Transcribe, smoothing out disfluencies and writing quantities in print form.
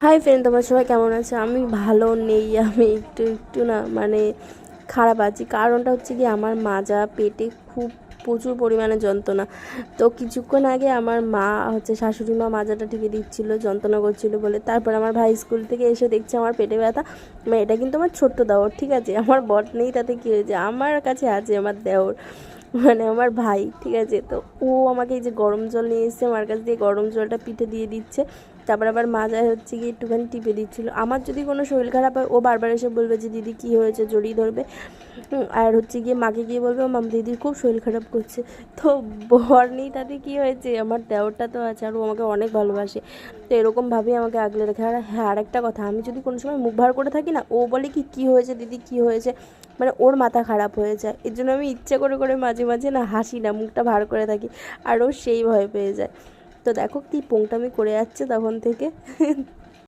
Hi friend, তোমরা সবাই কেমন আছো? আমি ভালো নেই, আমি একটু একটু না মানে খারাপ আছি। কারণটা হচ্ছে কি, আমার মাজা পেটে খুব প্রচুর পরিমাণে যন্ত্রণা। তো কিছুক্ষণ আগে আমার মা হচ্ছে শাশুড়ি মা মাজাটা টিপে দিচ্ছিলো, যন্ত্রণা করছিল বলে। তারপর আমার ভাই স্কুল থেকে এসে দেখছে আমার পেটে ব্যথা। মানে এটা কিন্তু আমার ছোট্ট দেওর, ঠিক আছে? আমার বর নেই, তাতে কী হয়েছে? আমার কাছে আছে আমার দেওর, মানে আমার ভাই, ঠিক আছে? তো ও আমাকে এই যে গরম জল নিয়ে এসছে, আমার কাছ দিয়ে গরম জলটা পিঠে দিয়ে দিচ্ছে। তারপর আবার মাজায় হচ্ছে গিয়ে একটুখানি টিপে দিচ্ছিলো। আমার যদি কোনো শরীর খারাপ হয়, ও বারবার এসে বলবে যে দিদি কী হয়েছে, জড়িয়ে ধরবে। আর হচ্ছে গিয়ে মাকে গিয়ে বলবে ও মাম দিদির খুব শরীর খারাপ করছে। তো বর নেই, তাতে কী হয়েছে? আমার দেওরটা তো আছে, আর ও আমাকে অনেক ভালোবাসে। তো এরকমভাবেই আমাকে আগলে রাখে। আর হ্যাঁ, আরেকটা কথা, আমি যদি কোনো সময় মুখ ভার করে থাকি না, ও বলে কি কী হয়েছে দিদি, কী হয়েছে, মানে ওর মাথা খারাপ হয়ে যায়। এর জন্য আমি ইচ্ছে করে করে মাঝে মাঝে না হাসি না, মুখটা ভার করে থাকি, আর ও সেই ভয় পেয়ে যায়। তো দেখো কি পোংটামি করে যাচ্ছে তখন থেকে।